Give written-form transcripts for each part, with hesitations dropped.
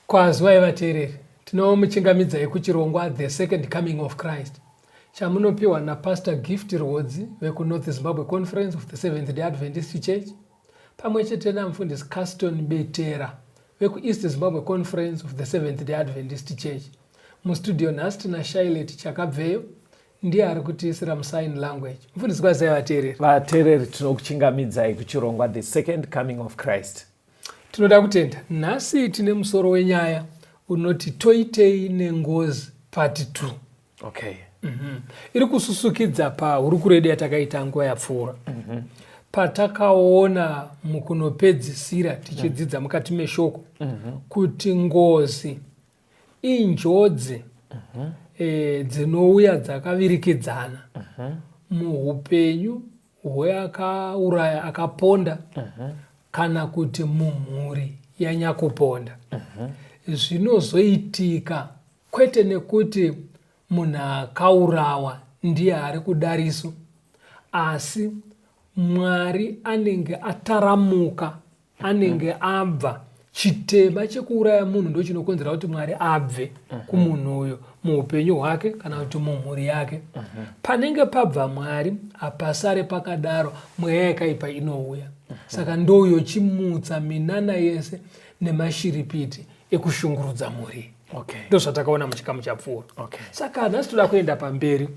Kwazwai vateereri, tinomuchingamidzai kuchirongwa The Second Coming of Christ chamunopiwa naPastor Gift Rwodzi vekuNorth Zimbabwe Conference of the Seventh Day Adventist Church pamwe chete namufundisi Caston Betera vekuEast Zimbabwe Conference of the Seventh Day Adventist Church. Mustudio nhasi tina Shailet Chakabveyo ndiye ari kutiisira musign language. Mufundisi kwazai vateereri. Vateereri tinokuchingamidzai kuchirongwa The Second Coming of Christ. Tinoda kutenda nhasi tine musoro wenyaya unoti Toiteyi nengozi part 2. Okay. Iri kususukidza pahurukuredu yatakaita nguva yapfuura. Patakaona mukunopedzisira tichidzidza mukati meshoko kuti ngozi injodzi dzinouya dzakavirikidzana muhupenyu hweakauraya akaponda kana kuti mumhuri yanyakuponda. Zvinozoitika kwete nekuti munhu akaurawa ndiye ari kudariso, asi Mwari anenge ataramuka, anenge abva. Chitema chekuuraya munhu ndo chinokonzera kuti Mwari abve kumunhu uyo muupenyu hwake kana kuti mumhuri yake. Panenge pabva Mwari hapasare pakadaro, mweya yakaipa inouya. Saka ndoyo chimutsa minana yese nemashiripiti ekushungurudza mhuri. Ndo zvatakaona muchikamu chapfuura. Saka nhasi toda kuenda pamberi.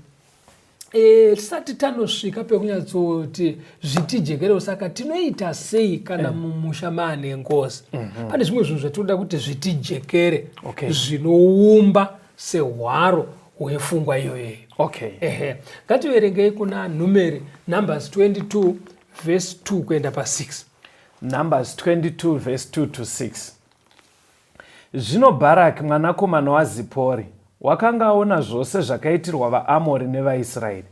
Tisati tanosvika pekunyatsoti zvitijekerewo, saka tinoita sei kana mumusha maane ngozi. Pane zvimwe zvinhu zvatinoda kuti zvitijekere zvinoumba sehwaro hwepfungwa iyoyo. Ngativerengei kuna Numeri Numbers 22 verse 2 kuenda pa6. Numbers 22 verse 2 to 6. Zvino Bharaki mwanakomana waZipori wakanga aona zvose zvakaitirwa vaAmori nevaIsraeri.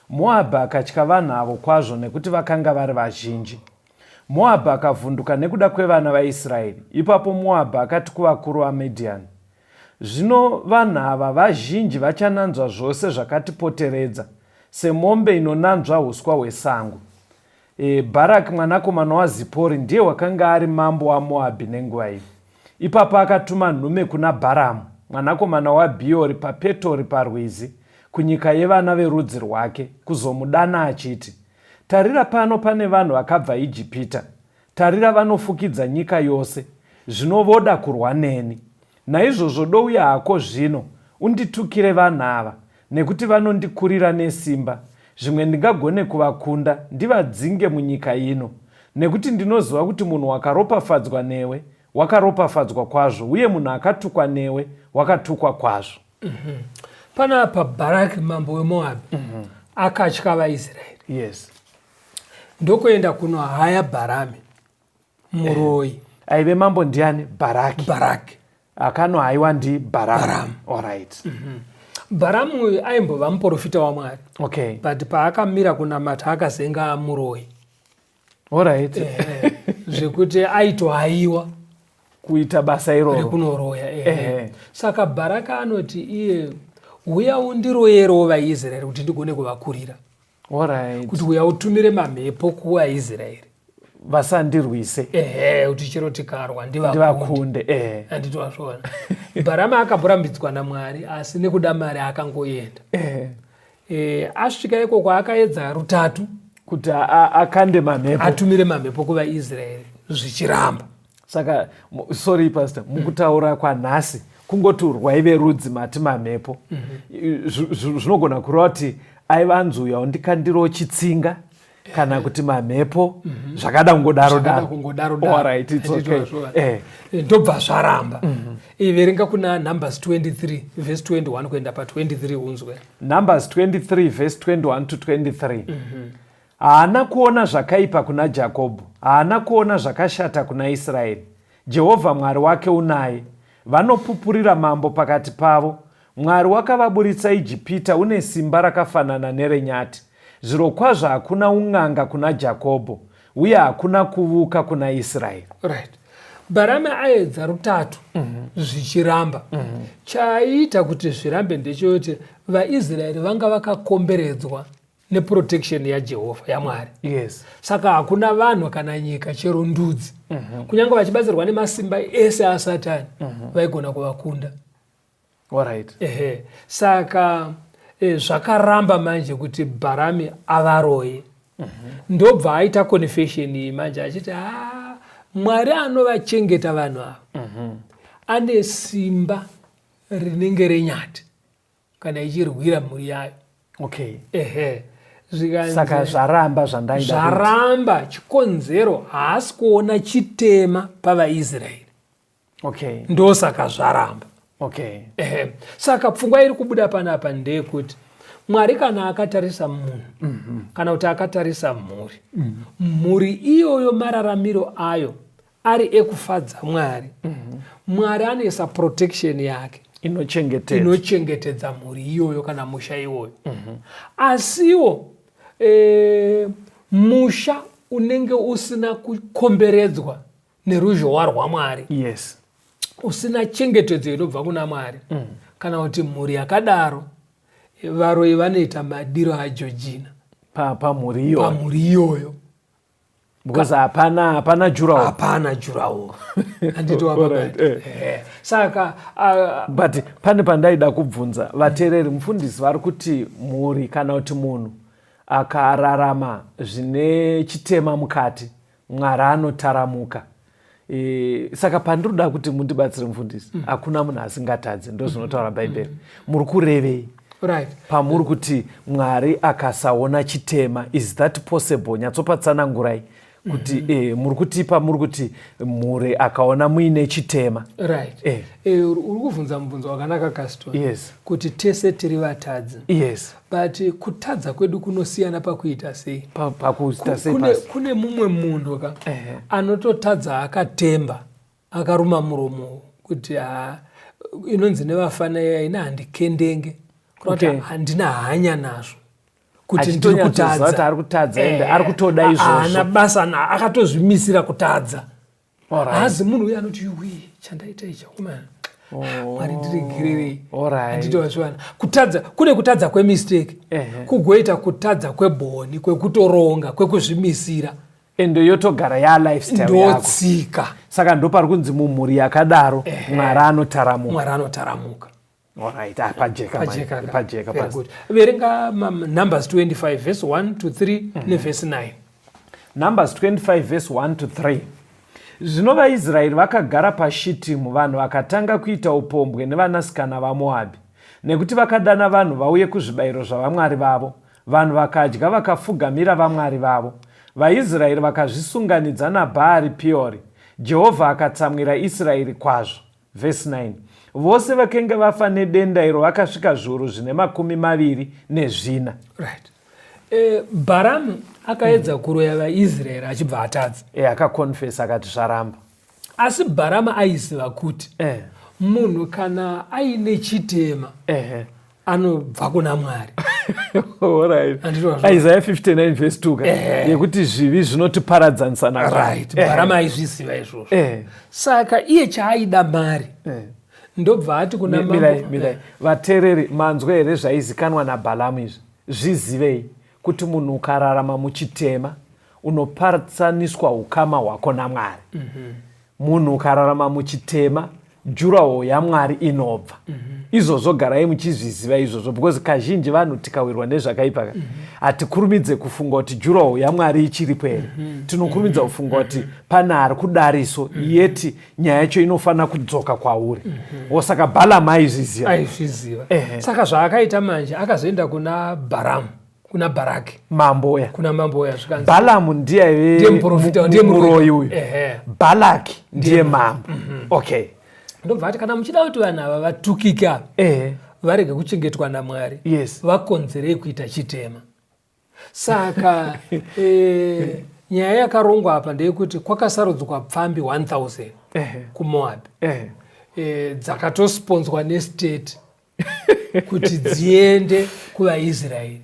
Moabhu akatya vanhu avo kwazvo nekuti vakanga vari vazhinji. Moabhu akavhunduka nekuda kwevana vaIsraeri. Ipapo Moabhu akati kuvakuru vaMidhiani, zvino vanhu ava vazhinji vachananzva zvose zvakatipoteredza, semombe inonanzva uswa hwesango. Bharaki mwanakomana waZipori ndiye wakanga ari mambo waMoabhu nenguva iyi. Ipapo akatuma nhume kuna Bharamu mwanakomana waBhiori paPetori parwizi, kunyika yevana verudzi rwake, kuzomudana achiti, tarira, pano pane vanhu vakabva Ijipita. Tarira, vanofukidza nyika yose. Zvino voda kurwa neni. Naizvozvo douya hako zvino unditukire vanhu ava, nekuti vanondikurira nesimba. Zvimwe ndingagone kuvakunda ndivadzinge munyika ino, nekuti ndinoziva kuti munhu wakaropafadzwa newe wakaropafadzwa kwazvo, uye munhu akatukwa newe wakatukwa kwazvo. Panapa Bharaki mambo weMoabhu akatya vaIsraeri. Ndokuenda kunohaya Bharami muroyi. Aive mambo ndiani? Bharaki. Akanohaiwa ndi Bharamu. Bharamu uyu aimbova muprofita waMwari. But paakamira kunamata akazenga muroyi. Zvekuti aitohaiwa kuita basa iroro rekunoroya. Saka Bharaki anoti iye, uya undiroyerewo vaIsraeri kuti ndigone kuvakurira. Kuti uya utumire mamhepo kuvaIsraeri. vasandirwise kuti chero tikarwa ndivakunde. handiti wazvona. Bharama akamborambidzwa naMwari asi nekuda mari akangoenda. Asvika ikoko akaedza rutatu kuti akande mamhepo, atumire mamhepo kuvaIsraeri zvichiramba. Saka sorry pastor, mukutaura kwanhasi kungoti rwaive rudzi mati mamhepo, zvinogona kureva kuti aivanzuyawo ndikandiro chitsinga kana kuti mamhepo zvakada kungodaro ndobva zvaramba. Verenga kuna Numbers 23 verse 21 kuenda pa23 unzwe. Numbers 23 verse 21 to 23. Haana kuona zvakaipa kuna Jakobho, haana kuona zvakashata kuna Israeri. Jehovha Mwari wake unaye, vanopupurira mambo pakati pavo. Mwari wakavaburitsa Ijipita une simba rakafanana nerenyati. Zvirokwazvo hakuna un'anga kuna Jakobho, uye hakuna kuvuka kuna Israeri. Right. Bharama aedza rutatu zvichiramba. Chaita kuti zvirambe ndechoti vaIsraeri vanga vakakomberedzwa neprotection yaJehovha yaMwari. Yes. Saka hakuna vanhu kana nyika chero ndudzi kunyange vachibatsirwa nemasimba ese aSatani vaigona kuvakunda. Alright. Saka zvakaramba manje kuti Bharami avaroye. Ndobva aita confession iyi manje achiti Mwari anovachengeta vanhu ava ane simba rinenge renyati kana ichirwira mhuri yayo. Okay. Saka zvaramba zvandaida zvaramba chikonzero haasi kuona chitema pavaIsraeri. Okay. Ndosaka zvaramba. Okay. Saka pfungwa iri kubuda panapa ndeyekuti Mwari kana akatarisa munhu kana kuti akatarisa mhuri, mhuri iyoyo mararamiro ayo ari ekufadza Mwari, Mwari anoisa protection yake inochengetedza mhuri iyoyo kana musha iwoyo. Asiwo musha unenge usina kukomberedzwa neruzhowa rwaMwari, yes, usina chengetedzo inobva kuna Mwari, kana kuti mhuri yakadaro varoi vanoita madiro aJojina pamhuri iyoyo. Because hapana jurawo. Hapana jurawo. Andito wababati. Saka but pane pandaida kubvunza vateereri, mufundisi vari kuti mhuri kana kuti munhu akararama zvine chitema mukati, Mwari anotaramuka. Saka pandiroda kuti mundibatsire mufundisi, hakuna munhu asingatadze, ndozvinotaura Bhaibheri. Muri kurevei? Right. Pamuri kuti Mwari akasaona chitema, is that possible? Nyatsopatsanangurai kuti muri kutipa, muri kuti mhuri akaona muine chitema. Right. Uri kuvunza mubvunzo wakanaka Castor. Yes. Kuti tese tiri vatadzi. Yes. But kutadza kwedu kunosiyana pakuita sei. Pakuita sei. Kune mumwe munhu anototadza akatemba, akaruma muromo kuti inonzi nevafana ina handikendenge. Okay. Handina hanya nazvo kuti ndiri kutadza, ari kutadza ende ari kutoda izvozvo, ana basa akatozvimisira kutadza. Hazi munhu uye anoti chandaita icho kumana Mwari ndiregererei. Handiti wazvivana kutadza, kune kutadza kwemistake, kugoita kutadza kwebhoni, kwekutoronga, kwekuzvimisira, ende yotogara lifestyle yako ndotsika. Saka ndo pari kunzi mumhuri yakadaro Mwari anotaramuka. Alright, pajeka. Verenga Numbers 25 verse 1 to 3 neverse 9. Numbers 25 verse 1 to 3. Zvino vaIsraeri vakagara paShitimu, vanhu vakatanga kuita upombwe nevanasikana vaMoabhi, nekuti vakadana vanhu vauye kuzvibayiro zvavamwari vavo. Vanhu vakadya vakafugamira vamwari vavo. VaIsraeri vakazvisunganidza naBhaari Peori. Jehovha akatsamwira Israeri kwazvo. Verse 9. Vose vakenge vafa nedenda iro vakasvika zviuru zvine 24. Right. Bharamu akaedza kuroya vaIsraeri achibva atadza. Akakonfesa akati zvaramba. Asi Bharamu aiziva kuti munhu kana aine chitema anobva kuna Mwari. Alright. Isaiah 59 verse 2 yekuti zvivi zvinotiparadzanisa naMwari. Right. Bharamu aizviziva izvozvo. Saka iye chaaida mari. Ndobva ati kuna mirai vateereri, manzwe here zvaizikanwa naBhalamu izvi? Zvizivei kuti munhu ukararama muchitema unopatsaniswa ukama hwako naMwari. Munhu ukararama muchitema, jurawo yaMwari inobva. Izvozvo garai muchizviziva izvozvo, because kazhinji vanhu tikawirwa nezvakaipa hatikurumidze kufunga kuti jurawo yaMwari ichiripo here. Tinokurumidza kufunga kuti pane ari kudariso, yeti nyaya yacho inofanira kudzoka kwauri. Osaka Balamu aizviziva. Saka zvaakaita manje akazoenda kuna Bharamu, kuna Bharaki, kuna mambo oya zvikanzi. Balamu ndiye muroyi uyu, Bharaki ndiye mambo. Okay. Ndobva ati kana muchida kuti vanhu ava vatukika varege kuchengetwa naMwari, vakonzerei kuita chitema. Saka nyaya yakarongwa apa ndeyekuti kwakasarudzwa pfambi 1000 kuMoabhi, dzakatosponzwa nestate kuti dziende kuvaIsraeri.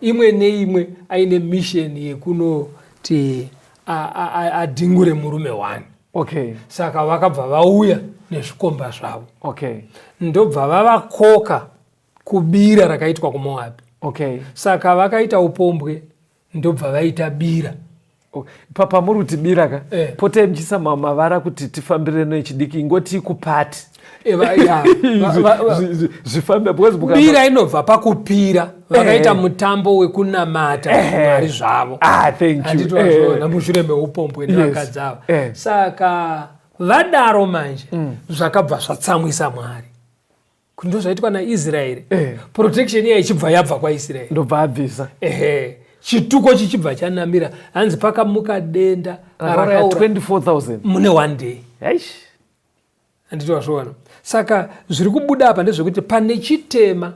Imwe neimwe aine mission yekunoti adhingure murume 1. Saka vakabva vauya nezvikomba zvavo. Ndobva vavakoka kubira rakaitwa kuMoabhi. Saka vakaita upombwe, ndobva vaita bira. Papa muri kuti bira ka? Potai muchisa mavara kuti tifambire nechidiki, ingoti kupati. Zvifambe because bira inobva pakupira. Vakaita mutambo wekunamata Mwari zvavo. Thank you. Namushure meupombwe nevakadzi ava. Saka vadaro manje zvakabva zvatsamwisa Mwari. Kundo zvaitwa naIsraeri, protection iya ichibva yabva kwaIsraeri. Ndobva abvisa. Chituko chichibva chanamira, hanzi pakamuka denda rakaura 24,000 mune 1 day. Handiti wazviona. Saka zviri kubuda apa ndezvekuti pane chitema.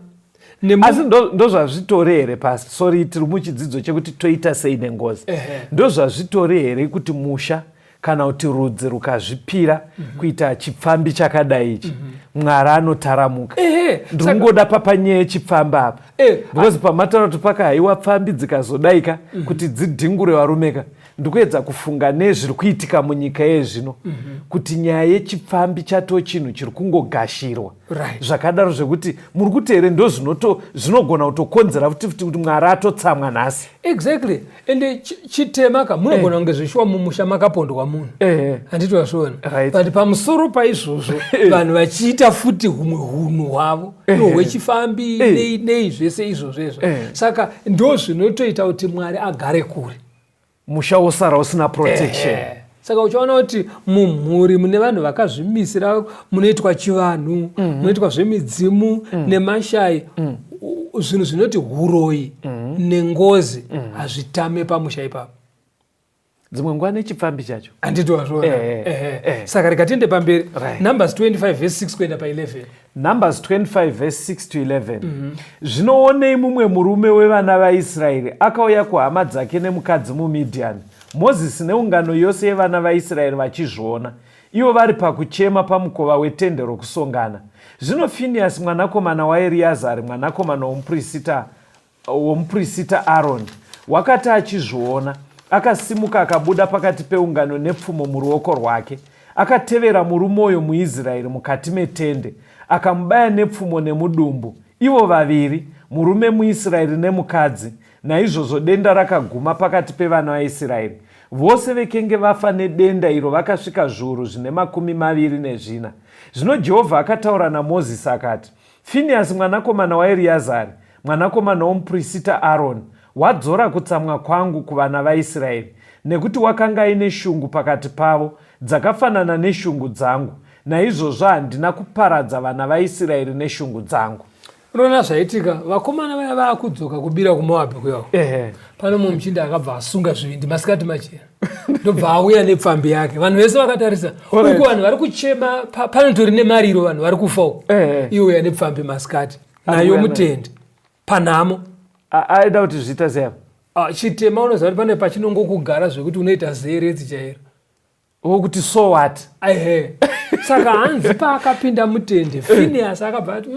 Asi ndozvazvitori here pasi, sorry, tiri muchidzidzo chekuti toita sei nengozi. Ndozvazvitori here kuti musha kana kuti rudzi rukazvipira kuita chipfambi chakadai ichi, Mwari anotaramuka. Ndingoda papanyaya yechipfambi apa, because pamataura kuti pakahaiwa pfambi dzikazodaika kuti dzidhingure varumeka, ndikuedza kufunga nezviri kuitika munyika yezvino, kuti nyaya yechipfambi chato chinhu chiri kungogashirwa zvakadaro zvekuti muri kuti here ndo zvinogona kutokonzera kuti Mwari atotsamwa nhasi. Exactly. Ende chitema ka munogona kunge zvishuwa mumusha makapondwa munhu. Handiti wazviona. But pamusoro paizvozvo vanhu vachiita futi humwe hunhu hwavo hwechifambi nei zvese izvozvo. Saka ndo zvinotoita kuti Mwari agare kure. Musha wosara usina protection. Saka uchaona kuti mumhuri mune vanhu vakazvimisira, munoitwa chivanhu, munoitwa zvemidzimu nemashai, zvinhu zvinoti huroyi nengozi hazvitame pamusha ipapo. Dzimwe nguva nechipfambi chacho. Handiti wazviona. Saka rikatiende pamberi, Numbers 25 verse 6 kuenda pa11. Numbers 25 verse 6 to 11. Zvinoonei mumwe murume wevana vaIsraeri akauya kuhama dzake nemukadzi muMidhiani. Mozisi neungano yose yevana vaIsraeri vachizviona, ivo vari pakuchema pamukova wetende rokusongana. Zvino Phinehas mwanakomana waEreazari, mwanakomana womuprista Aroni, wakati achizviona, akasimuka akabuda pakati peungano nepfumo muruoko rwake, akatevera murume uyo muIsraeri mukati metende, akamubaya nepfumo nemudumbu, ivo vaviri, murume muIsraeri nemukadzi. Naizvozvo denda rakaguma pakati pevana vaIsraeri. Vose vekenge vafa nedenda iro vakasvika zviuru zvine 24. Zvino Jehovha akataura naMozisi akati, Phinehas mwanakomana waEreazari, mwanakomana womuprista Aroni, wadzora kutsamwa kwangu kuvana vaIsraeri, nekuti wakanga aine shungu pakati pavo dzakafanana neshungu dzangu. Naizvozvo handina kuparadza vana vaIsraeri neshungu dzangu. Unoona zvaitika, vakomana vaya vaakudzoka kubira kuMoabhi kuyawo. Pano mumwe muchinda akabva asunga zvivindi masikati machena. Ndobva auya nepfambi yake. Vanhu vese vakatarisa. Uko vanhu vari kuchema, panotori nemariro vanhu vari kufa uko. Iye uya nepfambi masikati. Nayo mutende. Panhamo. Aida kuti zviita sei? Chitema unoziva kuti pane pachinongokugara zvekuti unoita zeredzi chairo. Wokuti so what? Saka hanzi paakapinda mutende, Phinehas akabva ati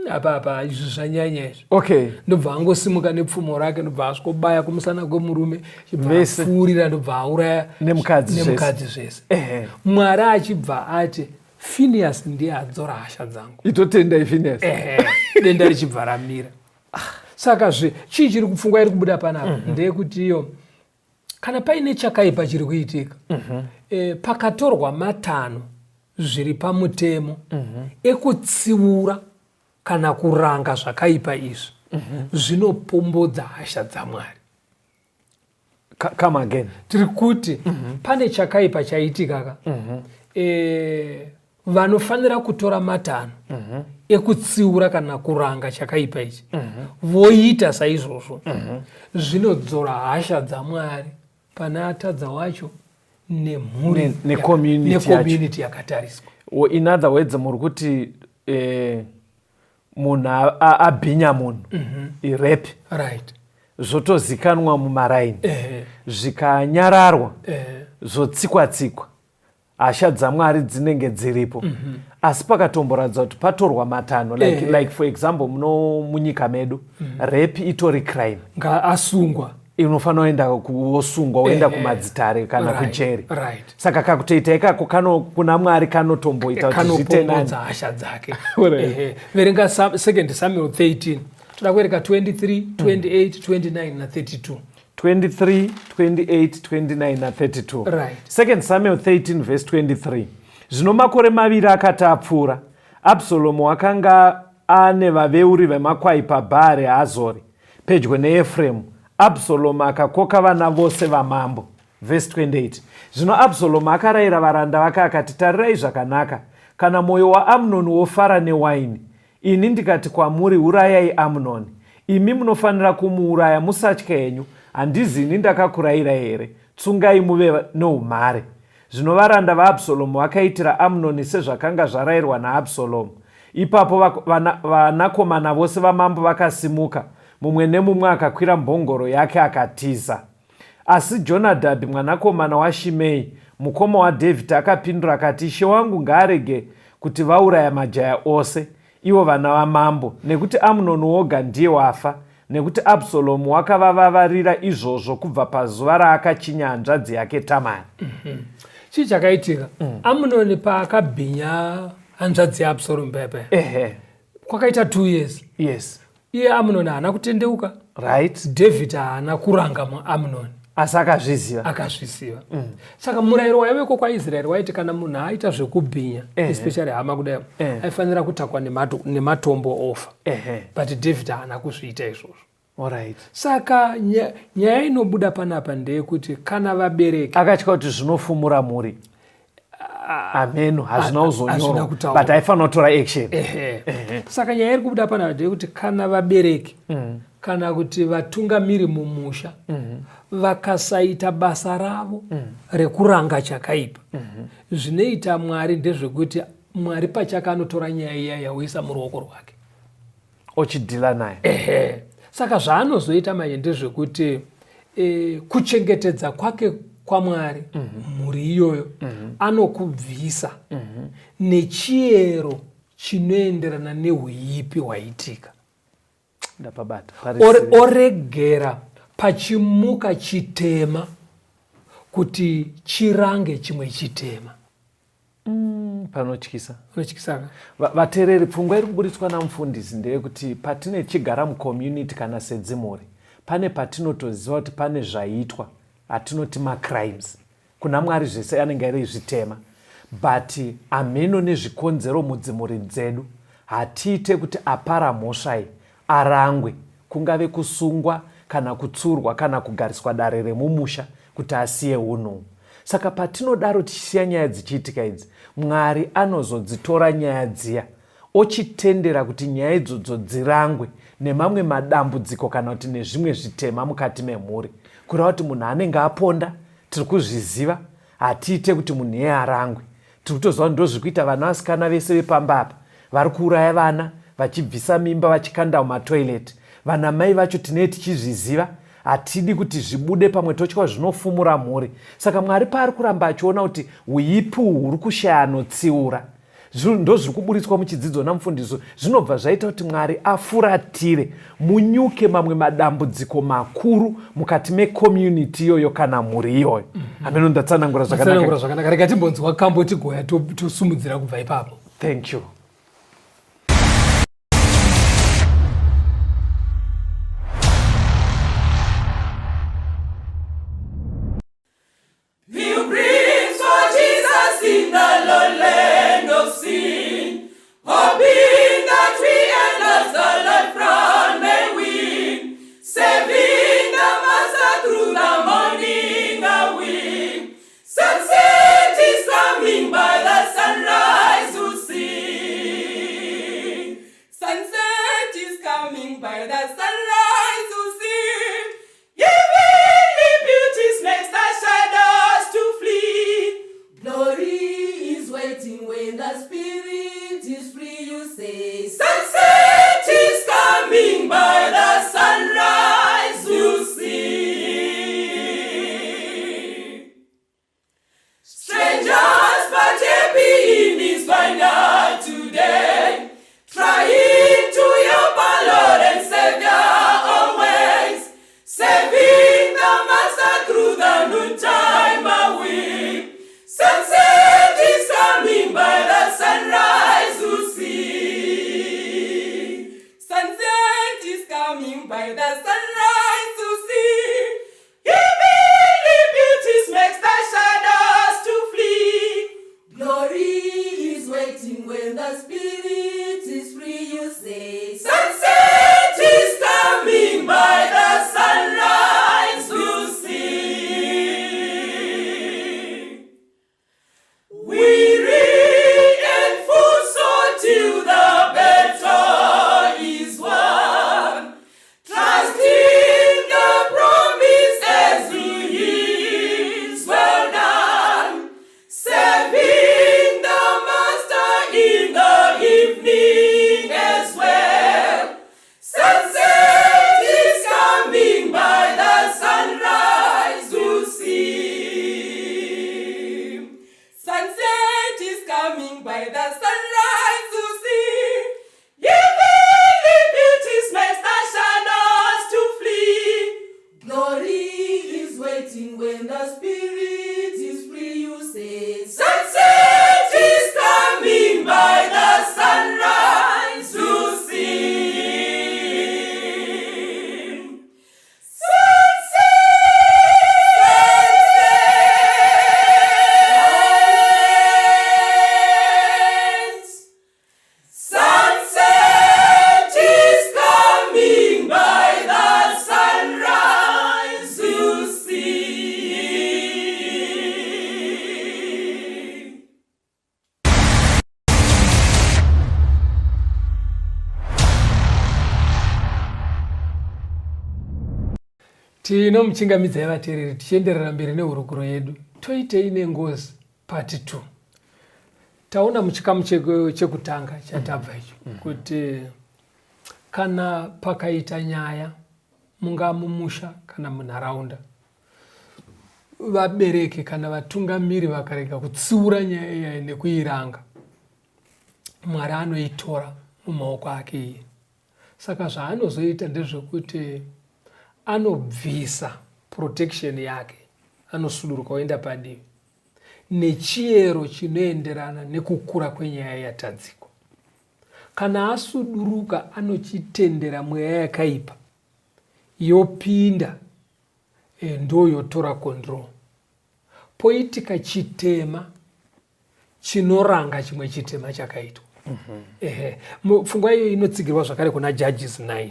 apa izvi zvanyanya izvi. Ndobva angosimuka nepfumo rake, ndobva asvika kumusana kwemurume, chibva ndobva auraya nemukadzi zvese. Mwari achibva ati, Phinehas ndiye adzora hasha dzangu. Itotendai Phinehas. Denda richibva ramira. Saka chii chiri kufungwa iri kubuda panapa ndeyekuti iyo kana paine chakaipa chiri kuitika pakatorwa matanho zviri pamutemo ekutsiura kana kuranga zvakaipa izvi zvinopombodza hasha dzaMwari. Come again. Tiri kuti pane chakaipa chaitika vanofanira kutora matanho ekutsiura kana kuranga chakaipa ichi voita saizvozvo zvinodzora hasha dzaMwari pane atadza wacho nemhuri necommunity yakatariswa. In other words, muri kuti munhu abhinya munhu irepi, right, zvotozikanwa mumaraini, zvikanyararwa, zvotsikwa-tsikwa, hasha dzaMwari dzinenge dziripo. Asi pakatomboratidza kuti patorwa matanho, like for example munyika medu repi itori crime, asungwa inofanira kuenda kuosungwa woenda kumadzitare kana kujeri. Saka kakutoita ikako kuna Mwari kanotomboita kuti zvitenani hasha dzake. Verenga 2 Samuel 13 toda kuverenga 23, 28, 29 na 32. 23, 28, 29 na 32. Right. 2 Samuel 13 verse 23. Zvino makore maviri akati apfuura, Absalomu akanga ane vaveuri vemakwai paBhaare Hazori pedyo neEfremu. Absalomu akakoka vana vose vamambo. Verse 28. Zvino Absalomu akarayira varanda vake akati, tarirai zvakanaka, kana mwoyo waAmunoni wofara newaini, ini ndikati kwamuri, urayai Amunoni. Imi munofanira kumuuraya, musatya henyu. Handizi ini ndakakurayirai here? Tsungai muve noumhare. Zvino varanda vaAbsalomu vakaitira Amunoni sezvakanga zvarayirwa naAbsalomu. Ipapo vanakomana vose vamambo vakasimuka, mumwe nemumwe akakwira mbongoro yake akatiza. Asi Jonadhabhi mwanakomana waShimei mukoma waDhavhidhi akapindura akati, ishe wangu ngaarege kuti vauraya majaya ose, ivo vana vamambo, nekuti Amunoni woga ndiye wafa, nekuti Absalomu wakavavavarira izvozvo kubva pazuva raakachinya hanzvadzi yake Tamari. Chii chakaitika? Amunoni paakabhinya hanzvadzi yaAbsalomu kwakaita 2 years. Yes. Iye Amunoni haana kutendeuka. Right. David haana kuranga Amunoni. Asi akazviziva. Saka murayiro waiveko kwaIsraeri waiti kana munhu aita zvekubhinya, especially hama kudai, aifanira kutakwa nematombo ofa. But David haana kuzviita izvozvo. Alright. Saka nyaya inobuda panapa ndeyekuti kana vabereki akatya kuti zvinofumura muri. Amen. Hazvina kuzonyora. But aifanira kutora action. Saka nyaya iri kubuda panapa ndeyekuti kana vabereki kana kuti vatungamiri mumusha vakasaita basa ravo rekuranga chakaipa, zvinoita Mwari ndezvekuti Mwari pachake anotora nyaya iya yauisa muruoko rwake ochidhila naye. Saka zvaanozoita manje ndezvekuti kuchengetedza kwake kwaMwari mhuri iyoyo anokubvisa nechiero chinoenderana neuipi hwaitika. Oregera pachimuka chitema kuti chirange chimwe chitema. Panotyisa. Vateereri, pfungwa iri kuburitswa namufundisi ndeyekuti patine chigara mucommunity kana sedzimuri, pane patinotoziva kuti pane zvaitwa atinoti macrimes. Kuna Mwari zvese anenge ari zvitema. But ameno nezvikonzero mudzimuri dzedu hatiite kuti apara mhosva iyi arangwe, kungave kusungwa kana kutsurwa kana kugariswa dare remumusha kuti asiye unhu. Saka patinodaro tichisiya nyaya dzichiitika idzi, Mwari anozodzitora nyaya dziya ochitendera kuti nyaya idzodzo dzirangwe nemamwe madambudziko kana kuti nezvimwe zvitema mukati memhuri, kureva kuti munhu anenge aponda tiri kuzviziva, hatiite kuti munhu iye arangwe. Tiri kutoziva ndo zviri kuita vana vasikana vese vepamba apa vari kuuraya vana, vachibvisa mimba, vachikanda mumatoileti. Vana mai vacho tinee tichizviziva, hatidi kuti zvibude pamwe totya zvinofumura mhuri. Saka Mwari paari kuramba achiona kuti uipi huri kushaya anotsiura, ndo zviri kuburitswa muchidzidzo namufundisi, zvinobva zvaita kuti Mwari afuratire munyuke mamwe madambudziko makuru mukati mecommunity iyoyo kana mhuri iyoyo. Ameno ndatsanangura zvakanaka. Rega timbonzwa kamboti goya tosumudzira kubva ipapo. Thank you. by the sunrise to see. Heavenly beauties makes the shadows to flee. Glory is waiting when the spirit is free. You say, sunset is coming by the sunrise to see. Tino muchingamidza yevateereri tichienderera mberi nehurukuro yedu. Toiteyi nengozi part 2. Taona muchikamu chekutanga chatabva icho kuti kana pakaita nyaya munga mumusha kana munharaunda, vabereki kana vatungamiri vakarega kutsiura nyaya iyayi nekuiranga, Mwari anoitora mumaoko ake iye. Saka zvaanozoita ndezvekuti anobvisa protection yake, anosuduruka oenda padivi nechiyero chinoenderana nekukura kwenyaya yatadziko. Kana asuduruka anochitendera mweya yakaipa yopinda, ndo yotora control. Poitika chitema chinoranga chimwe chitema chakaitwa. Pfungwa iyo inotsigirwa zvakare kuna Judges 9.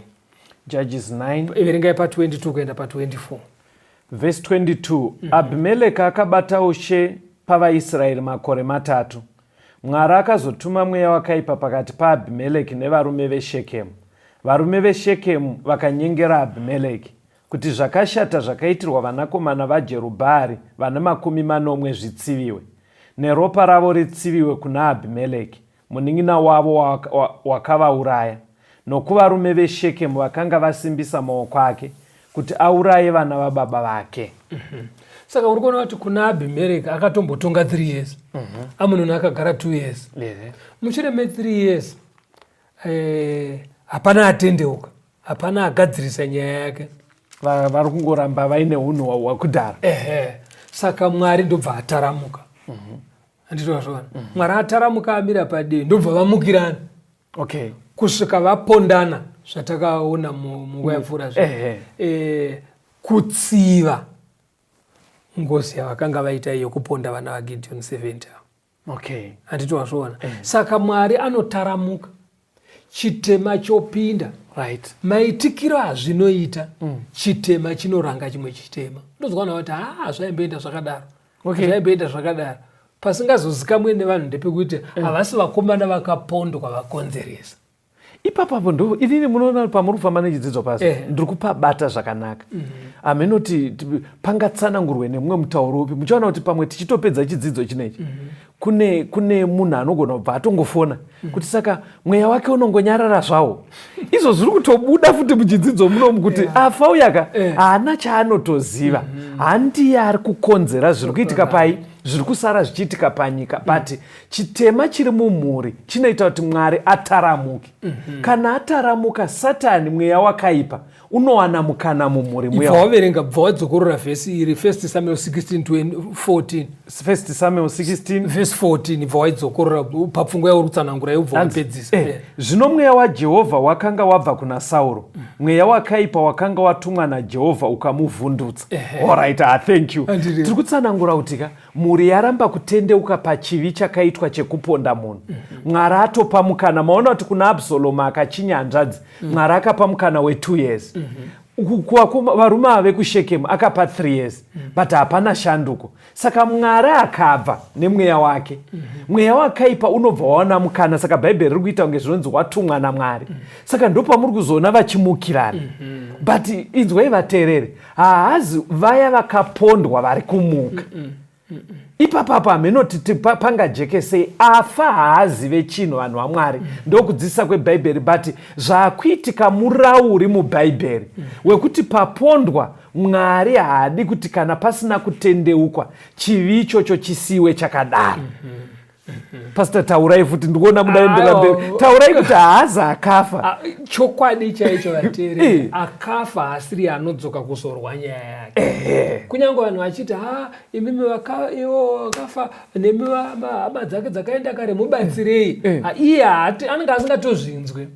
Judges 9 everengai pa22 kuenda pa24 verse 22. Abhimeleki akabata ushe pavaIsraeri makore 3. Mwari akazotuma mweya wakaipa pakati paAbhimeleki nevarume veShekemu. Varume veShekemu vakanyengera Abhimeleki kuti zvakashata zvakaitirwa vanakomana vaJerubhaari vana 40 zvitsiviwe, neropa ravo ritsiviwe kuna Abhimeleki munin'ina wavo wakavauraya, nokuvarume veShekemu vakanga vasimbisa maoko ake kuti auraye vana vababa vake. Saka uri kuona kuti kuna Abhimeleki akatombotonga 3 years, Amunoni akagara 2 years. Mushure me3 years hapana atendeuka, hapana agadzirisa nyaya yake, vari kungoramba vaine unhu hwakudhara. Saka Mwari ndobva ataramuka. Anditozvona Mwari ataramuka amira padivi, ndobva vamukirana. Okay. Kusvika vapondana zvatakaona munguva yapfuura kutsiva ngozi yavakanga vaita iyo kuponda vana vaGideon 70. Okay. Anditozvona. Saka Mwari anotaramuka, chitema chopinda, right, maitikiro azvinoita chitema chinoranga chimwe chitema. Ndozwana kuti zvaimboenda zvakadaro, zvaimboenda zvakadaro, pasingazozikamwe nevanhu ndepekuti havasi vakomana vakapondwa vakonzeresa. Ipapapo ndo inini munoona pamuri kufamba nechidzidzo pasi ndiri kupabata zvakanaka. Amenoti pangatsanangurwe nemumwe mutauro upi, muchaona kuti pamwe tichitopedza chidzidzo chinechi kune munhu anogona kubva atongofona kuti saka mweya wake unongonyarara zvawo. Izvo zviri kutobuda futi muchidzidzo munomu kuti afa uyaka haana chaanotoziva, handiye ari kukonzera zviri kuitika pai, zviri kusara zvichiitika panyika. But chitema chiri mumhuri chinoita kuti Mwari ataramuke. Kana ataramuka, Satani mweya wakaipa unowana mukana mumhuri mweya. Waverenga bva wadzokorora vhesi iri 1 Samuel 16:14. 1 Samuel 16 verse 14 bva waidzokorora papfungwa yauri kutsanangura yobva wapedzisa. Zvino mweya waJehovha wakanga wabva kuna Sauro, mweya wakaipa wakanga watumwa naJehovha ukamuvhundutsa. Alright, thank you. Tiri kutsanangura kutika mhuri yaramba kutendeuka pachivi chakaitwa chekuponda munhu. Mwari atopa mukana. Maona kuti kuna Absalom akachinya hanzvadzi, Mwari akapa mukana we2 years. Varume ave kuShekemu akapa 3 years, but hapana shanduko. Saka Mwari akabva nemweya wake. Mweya wakaipa unobva waona mukana. Saka Bhaibheri riri kuita kunge zvinonzi watumwa naMwari. Saka ndopamuri kuzoona vachimukirana. But inzwai vateereri, haazi vaya vakapondwa vari kumuka. Ipapapa amenoti pangajekesei afa haazive chinhu vanhu vaMwari. Ndokudzidzisa kweBhaibheri, but zvaakuitika murauri muBhaibheri wekuti papondwa Mwari haadi kuti kana pasina kutendeukwa chivi ichocho chisiwe chakadaro. Pastor, taurai futi ndikuona mudaendera mberi. Taurai kuti haaza akafa. Chokwadi chaicho vateereri. Akafa asiri anodzoka kuzorwa nyaya yake. Kunyange vanhu vachiti imimi vakafa nemi hama dzake dzakaenda kare mubatsirei. Iye anenge asingatozvinzwe.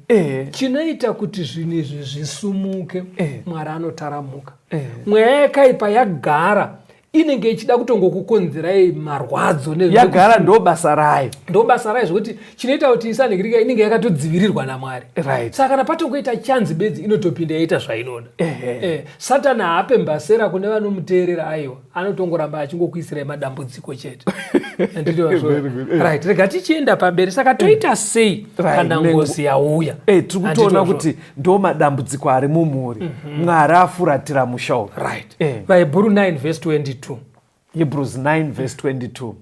Chinoita kuti zvinhu izvi zvisumuke, Mwari anotaramuka. Mweya yakaipa yagara inenge ichida kutongokukonzerai marwadzo yagara ndo basa rayo zvekuti chinoita kuti isanhingirika inenge yakatodzivirirwa naMwari. Saka kana patongoita chanzi bedzi inotopinda yaita zvainoda. Satani haapembasera kune vanomuteerera aiwa, anotongoramba achingokuisirai madambudziko chete. Rega tichienda pamberi. Saka toita sei kana ngozi yauya? Tiri kutoona kuti ndo madambudziko ari mumhuri. Mwari afuratira mushauri. Hebrews 9 verse 22. Hebrews 9 verse 22.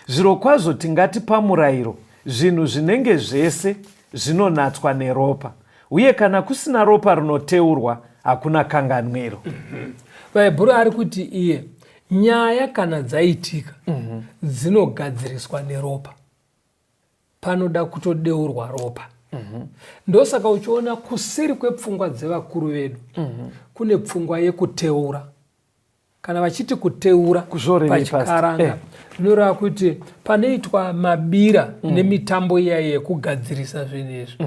Zviro kwazvo tingati pamurayiro zvinhu zvinenge zvese zvinonatswa neropa, uye kana kusina ropa rinoteurwa hakuna kanganwiro. Vahebheru ari kuti iye nyaya kana dzaitika dzinogadziriswa neropa, panoda kutodeurwa ropa. Ndosaka uchiona kuseri kwepfungwa dzevakuru vedu kune pfungwa yekuteura. Kana vachiti kuteura pachikaranga zvinoreva kuti panoitwa mabira nemitambo iyaiye yekugadzirisa zvinhu izvi.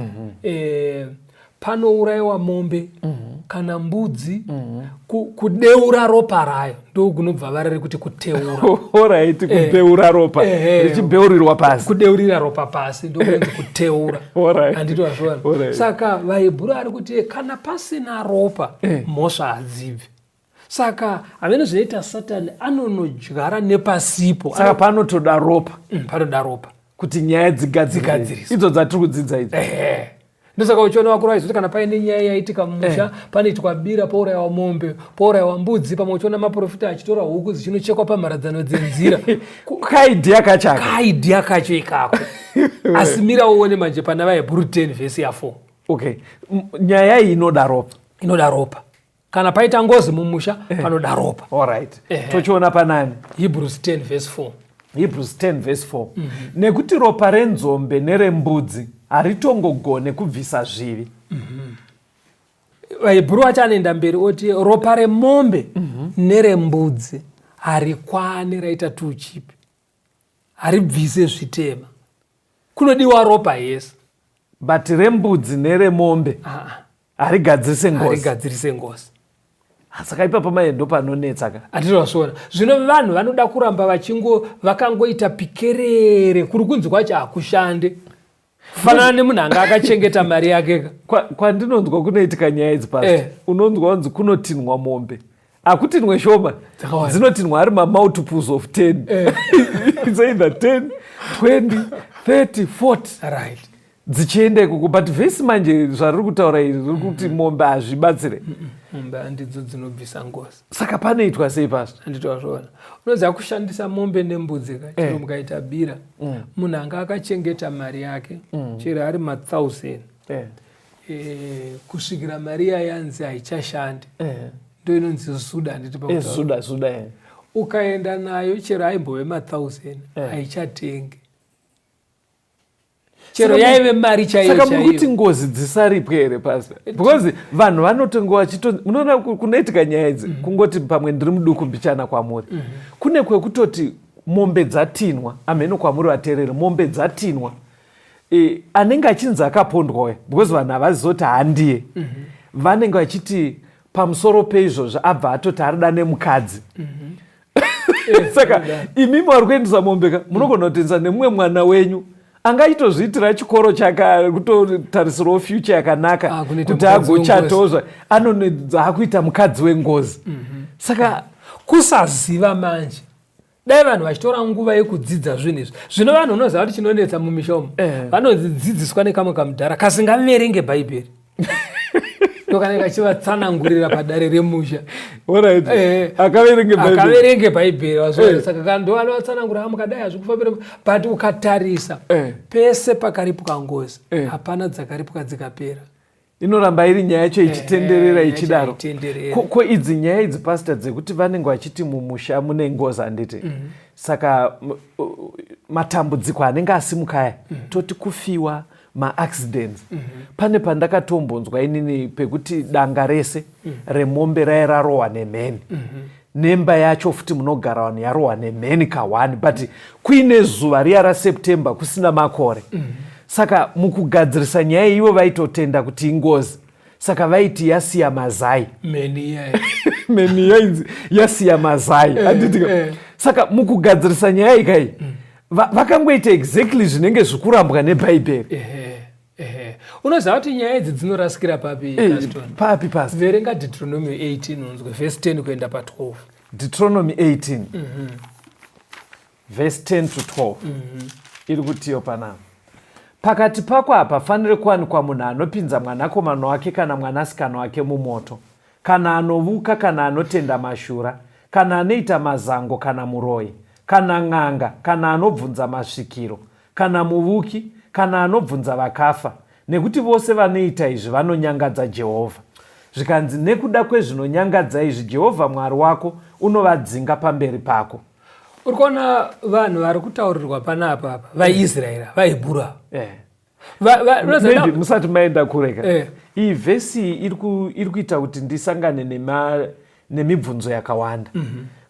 Panourayiwa mombe kana mbudzi, kudeura ropa rayo ndo kunobva varari kuti kuteura. Kudeura ropa richibeurirwa pasi, kudeurira ropa pasi ndo kunzi kuteura. Handiti wazvona? Saka vaHebheru ari kuti kana pasina ropa mhosva hadzibvi. Saka havene zvinoita Satani anonodyara nepasipo. Saka panotoda ropa. Panoda ropa kuti nyaya dzigadziriswe. Idzo dzatiri kudzidza idzi. Ndosaka uchiona vakuru vaizoti kana paine nyaya yaitika mumusha, panoitwa bira, pourayiwa mombe, pourayiwa mbudzi, pamwe uchiona maprofita achitora huku dzichinochekwa pamharadzano dzenzira. Kaidhiya kacho ikako. Asi mira uone manje pana vaHebheru 10 verse 4. Nyaya iyi inoda ropa. Inoda ropa. Kana paita ngozi mumusha panoda ropa. Tochiona panani? Hebrews 10 verse 4. Hebrews 10 verse 4. Nekuti ropa renzombe nerembudzi haritongogone kubvisa zvivi. VaHebheru vacho anoenda mberi oti ropa remombe nerembudzi harikwani raita tuchipi, haribvise zvitema. Kunodiwa ropa yese. But rembudzi neremombe harigadzirise ngozi. Saka ipapo maendo panonetsa ka. Atirasona. Zvino vanhu vanoda kuramba vakangoita pikerere kuri kunzi kwacho hakushande. Fanana nemunhu anga akachengeta mari yake. Kwandinonzwa kunoitika nyaya idzi pasi. Unonzwa kunzi kunotinwa mombe. Hakutinwe shoma. Dzinotinwa ari multiples of 10. It's either 10, 20, 30, 40. Dzichienda ikoko, but vhesi manje zvariri kutaura iri riri kuti mombe hazvibatsire. Mombe handidzo dzinobvisa ngozi. Saka panoitwa sei pasi? Handitwazvona. Unoziva kushandisa mombe nembudzi chero mukaita bira. Munhu anga akachengeta mari yake chero ari 1000. Kusvikira mari yanzi haichashandi. Ndo inonzi zuda. Handiti pakutaura. Zuda. Ukaenda nayo chero aimbove 1000 haichatengi. Chero yaive mari chaiyo. Saka mukuti ngozi dzisaripwe here pasi? Because vanhu vanotongowa unoona kunoitika nyaya idzi kungoti pamwe ndiri muduku mbichana kwamuri. Kune kwekutoti mombe dzatinwa, ameno kwamuri vateereri, mombe dzatinwa. Anenge achinzi akapondwa, because vanhu havazoti handiye. Vanenge vachiti pamusoro peizvozvo abva atoti arida nemukadzi. Saka imi muri kuendesa mombe ka, munogona kutoendesa nemumwe mwana wenyu angaitozviitira chikoro chake kutotarisirawo future yakanaka kuti agochatozva, anonedza akuita mukadzi wengozi. Saka kusaziva manje dai vanhu vachitora nguva yekudzidza zvinhu izvi. Zvino vanhu unoziva kuti chinonetsa mumishomo vanodzidziswa nekamwe kamudhara kasingaverenge bhaibheri. Ndokanenge achivatsanangurira padare remusha. Akaverenge bhaibheri. Saka kana ndo vanovatsanangurira mukadai hazvikufambira, but ukatarisa pese pakaripuka ngozi hapana dzakaripuka dzikapera. inoramba iri nyaya yacho ichitenderera ichidaro. ichitenderera. Ko idzi nyaya idzi pastor dzekuti vanenge vachiti mumusha mune ngozi handiti. Saka matambudziko anenge asimuka aya toti kufiwa, maaccidents. Pane pandakatombonzwa inini pekuti danga rese remombe rairarohwa nemheni. Nemba yacho futi munogara vanhu yarohwa nemheni ka1 but kuine zuva riya raSeptember kusina makore. Saka mukugadzirisa nyaya ivo vaitotenda kuti ingozi. Saka vaiti yasiya mazai. Mheni yainzi yasiya mazai. Saka mukugadzirisa nyaya ikai vakangoita exactly zvinenge zvikurambwa nebhaibheri. Unoziva kuti nyaya idzi dzinorasikira papi? Papi pasi? Verenga Deuteronomy 18 unzwe verse 10 kuenda pa12. Deuteronomy 18 verse 10 to 12 iri kutiyo panapa. Pakati pako hapafaniri kuwanikwa munhu anopinza mwanakomana wake kana mwanasikana wake mumoto, kana anovuka, kana anotenda mashura, kana anoita mazango, kana muroyi, kana ng'anga, kana anobvunza masvikiro, kana muvuki, kana anobvunza vakafa, nekuti vose vanoita izvi vanonyangadza Jehovha. Zvikanzi nekuda kwezvinonyangadza izvi Jehovha Mwari wako unovadzinga pamberi pako. Uri kuona vanhu vari kutaurirwa panapa vaIsraeri vaHebheru. Musati maenda kureka. Iyi vhesi iri kuita kuti ndisangane nemibvunzo yakawanda.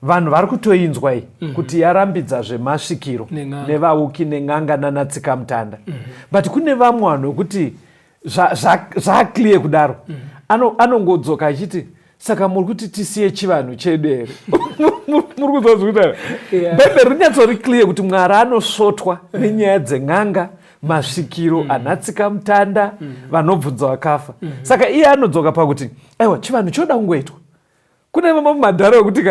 Vanhu vari kutoinzwa iyi kuti yarambidza zvemasvikiro nevauki neng'anga nanatsika mutanda. But kune vamwe vanhu kuti zvakliye kudaro anongodzoka achiti saka muri kuti tisiye chivanhu chedu here. Muri kuzwa zvekudaro. Bhaibheri rinyatsori clear kuti Mwari anosvotwa nenyaya dzeng'anga, masvikiro, anatsika mutanda, vanobvunza vakafa. Saka iye anodzoka pakuti aiwa chivanhu choda kungoitwa. Kune mamwe madhara ekuti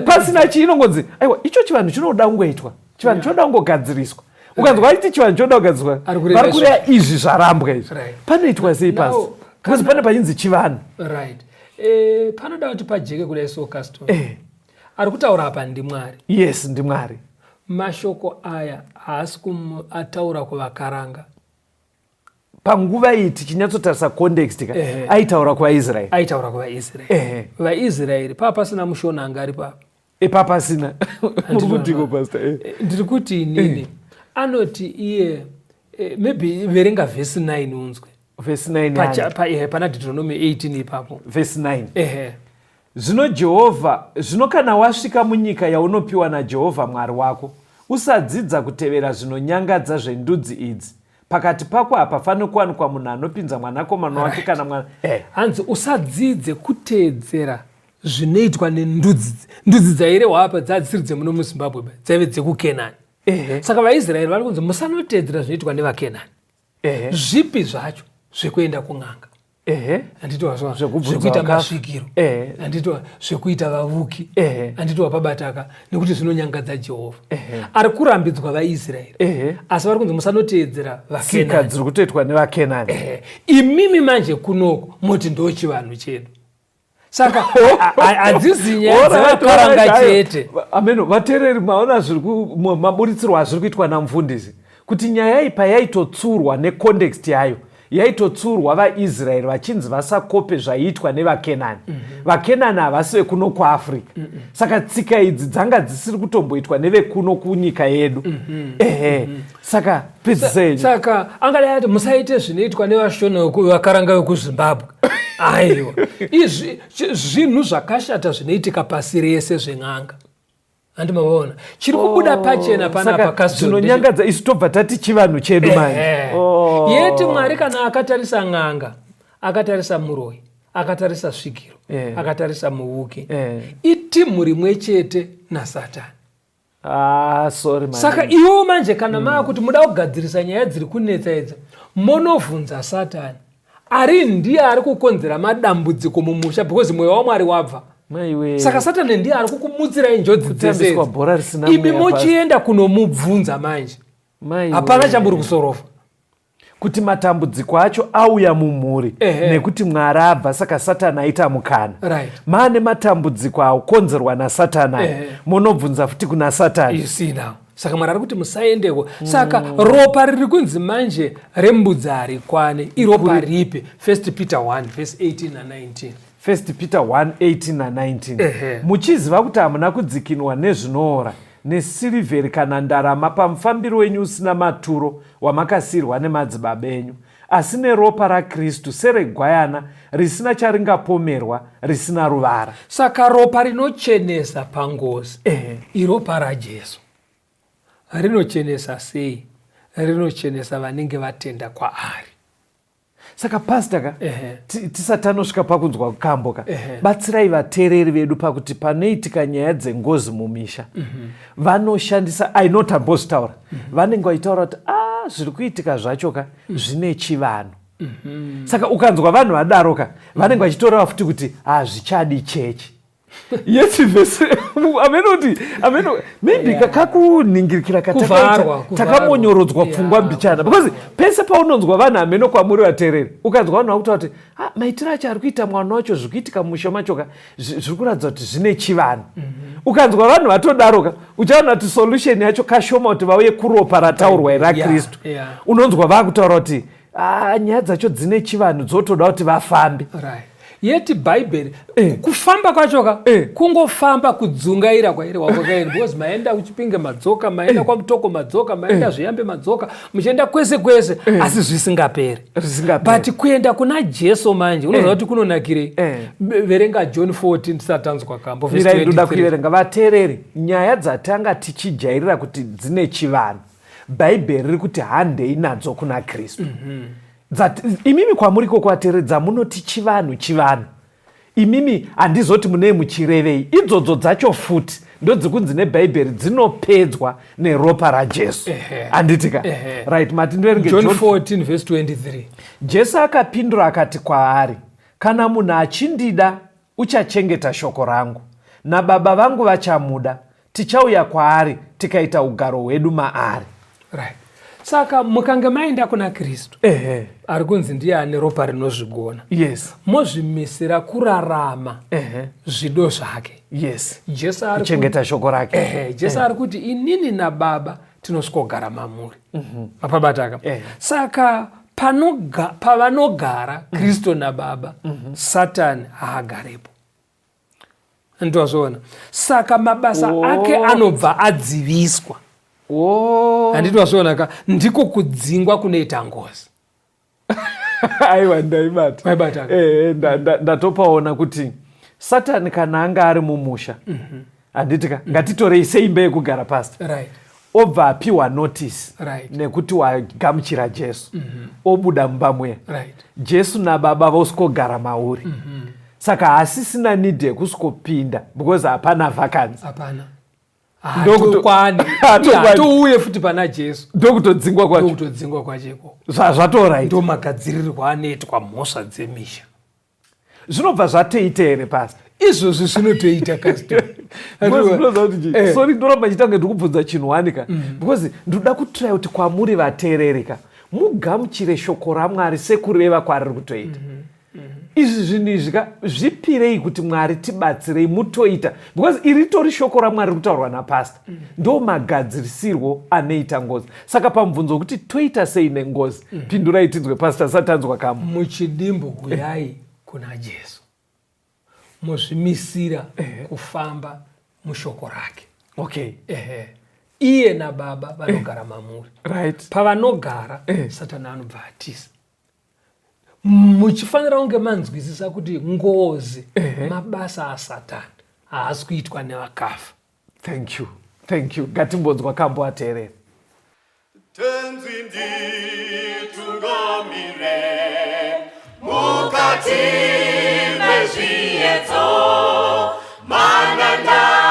pasina chinongonzi aiwa icho chivanhu chinoda kungoitwa, chivanhu choda kungogadziriswa. Ukanzwa achiti chivanhu choda kugadziriswa vari kureva izvi zvarambwa izvi. Panoitwa sei pasi? Because pane pachinzi chivanhu. Panoda kuti pajeke kudai so custom. Ari kutaura apa ndimwari. Yes, ndimwari. Mashoko aya haasi ataura kuvakaranga. Panguva iyi tichinyatsotarisa context aitaura kuvaIsraeri. Aitaura kuvaIsraeri. VaIsraeri pasina mushonanga ari papa. Papasina. Muri kutiko pastor? Ndiri kuti nini? Anoti iye maybe verenga verse 9 unzwe. Verse 9 pana Deuteronomy 18 ipapo. Verse 9. Zvino Jehovha, zvino kana wasvika munyika yaunopiwa naJehovha Mwari wako, usadzidza kutevera zvinonyangadza zvendudzi idzi. Pakati pako hapafaniri kuwanikwa munhu anopinza mwanakomana wake kana mwana. Hanzi usadzidze kuteedzera zvinoitwa nendudzi. Ndudzi dzairehwa apa dzadzisiri dzemuno muZimbabwe, dzaive dzekuKenani. Saka vaIsraeri vari kunzi musanoteedzera zvinoitwa nevaKenani. Zvipi zvacho zvekuenda kung'anga. Handitwa zvekuita masvikiro. Handitwa zvekuita vavuki. Handitwa pabataka nekuti zvinonyangadza Jehovha. Ari kurambidzwa vaIsraeri. Asi vari kunzi musanoteedzera vaKenani. Sika dziri kutoitwa nevaKenani. Imimi manje kunoko moti ndo chivanhu chedu. Saka hadzizi nyaya dzavakaranga chete. Ameno vateereri maona maburitsirwo azviri kuitwa namufundisi kuti nyaya iyi payaitotsurwa necontext yayo yaitotsurwa vaIsraeri vachinzi vasakope zvaiitwa nevaKenani. VaKenani havasi vekuno kuAfrica. Saka tsika idzi dzanga dzisiri kutomboitwa nevekuno kunyika yedu. Saka pedzisei. Saka angadai ati musaite zvinoitwa nevashona vakaranga vekuZimbabwe. Aiwa. Izvi zvinhu zvakashata zvinoitika pasi rese zveng'anga. Handimavaona. Chiri kubuda pachena panapa kasito. Zvinonyangadza isu tobva tati chivanhu chedu manje. Yeti Mwari kana akatarisa ng'anga, akatarisa muroyi, akatarisa svikiro, akatarisa muvuki. Itimu rimwe chete naSatani. Sorry man. Saka iwo manje kana kuti muda kugadzirisa nyaya dziri kunetsa idzi, monovhunza Satani. Ari ndiye ari kukonzera madambudziko mumusha because mweya waMwari wabva. Saka Satani ndiye ari kukumutsira njodzi dzese. Imi mochienda kunomubvunza manje. Hapana chamuri kusorofa. Kuti matambudziko acho auya mumhuri nekuti Mwari abva saka Satani aita mukana. Mane matambudziko akonzerwa naSatani. Munobvunza futi kuna Satani. You see now. saka Mwari ari kuti musaendeko. Saka ropa riri kunzi manje rembudzi harikwane iropa ripi? 1 Peter 1 verse 18 na 19. 1 Peter 1 18 na 19. Muchiziva kuti hamuna kudzikinwa nezvinoora nesirivheri kana ndarama pamufambiro wenyu usina maturo wamakasirwa nemadzibaba enyu, asi neropa raKristu seregwayana risina charingapomerwa, risina ruvara. Saka ropa rinochenesa pangozi, iropa raJesu. Rinochenesa sei? Rinochenesa vanenge vatenda kwaari. Saka pastor tisati tanosvika pakunzwa kambo batsirai vateereri vedu pakuti panoitika nyaya dzengozi mumisha vanoshandisa ainotambostaura vanenge vachitaura kuti zviri kuitika zvacho zvine chivanhu. Saka ukanzwa vanhu vadaroka vanenge vachitorawo futi kuti hazvichadi chechi. Yes, ameno maybe kakuningirikira takamonyorodzwa pfungwa mbichana, because pese paunonzwa vanhu ameno kwamuri vateereri ukanzwa vanhu vakutaura kuti maitiro acho ari kuita mwana wacho zviri kuitika mumusha machoka zviri kuratidza kuti zvine chivanhu. Ukanzwa vanhu vatodaroka uchaona kuti solution yacho kashoma kuti vauye kuropa rataurwa raKristu. Unonzwa vakutaura kuti nyaya dzacho dzine chivanhu dzotoda kuti vafambe. Yeti Bible kufamba kwachoka kungofamba kudzungaira kwairwa kwakaenda, because maenda uchipinga madzoka, maenda kwa mutoko madzoka, maenda zviyambe madzoka, muchienda kwese kwese, asi zvisingaperi. But kuenda kuna Jesu manje unoziva kuti kunonakirei? Verenga John 14 tisatanzwa kambo verse 23. Ndoda kuverenga vateereri nyaya dzatanga tichijairira kuti dzine chivanhu. Bible riri kuti handei nadzo kuna Kristu. Imimi kwamuriko kwateredza munoti chivanhu. Imimi handizoti munei muchirevei. Idzodzo dzacho futi ndodzikunzi neBhaibheri dzinopedzwa neropa raJesu. Handitika? Right, matindoerenge John 14 verse 23. Jesu akapindura akati kwaari, kana munhu achindida uchachengeta shoko rangu, naBaba vangu vachamuda, tichauya kwaari tikaita ugaro hwedu maari. Right. Saka mukange maenda kuna Kristu ari kunzi ndiye ane ropa rinozvigona. Yes. Mozvimisira kurarama zvido zvake. Yes. Jesu ari kuchengeta shoko rake. Jesu ari kuti inini naBaba tinosvika mamuri. Mapabataka. Saka pavanogara Kristu naBaba, Satani haagarepo. Ndozvona. Saka mabasa ake anobva adziviswa. Handiti wazvionaka ndiko kudzingwa kunoita ngozi. Aiwa ndaibata. Ndatopaona kuti Satani kana anga ari mumusha, handitika ngatitorei seimba yekugara pasi, obva apiwa notice nekuti wagamuchira Jesu, obuda mumba muya, Jesu naBaba vosvikogara mauri. Saka hasisina need yekusvikopinda because hapana vacancy. Hapana. Touye futi pana Jesu ndokutodzingwa kwacheko zvatorai ndo magadzirirwa anoitwa mhosva dzemisha. Zvinobva zvateita here pastor? Izvozvo zvinotoita sori ndoramba chita kunge ndikubvunza chinhu wanika because ndoda kutrai kuti kwamuri vateererika mugamuchire shoko raMwari sekureva kwariri kutoita. Izvi zvinhu izvi zvipirei kuti Mwari tibatsirei mutoita, because iri tori shoko raMwari kutaurwa napasta, ndo magadzirisirwo anoita ngozi. Saka pamubvunzo wekuti toita sei nengozi, pindurai tinzwe pastor satanzwa kamwe. Muchidimbo huyai kuna Jesu, muzvimisira kufamba mushoko rake. Okay. Iye naBaba vanogara mamuri. Right. Pavanogara Satani anobva atiza. Muchifanira kunge manzwisisa kuti ngozi mabasa aSatani haasi kuitwa nevakafa. Thank you. Ngatimbonzwa kambo ateereri. Tenzi nditungamire mukati mezviedzo mananda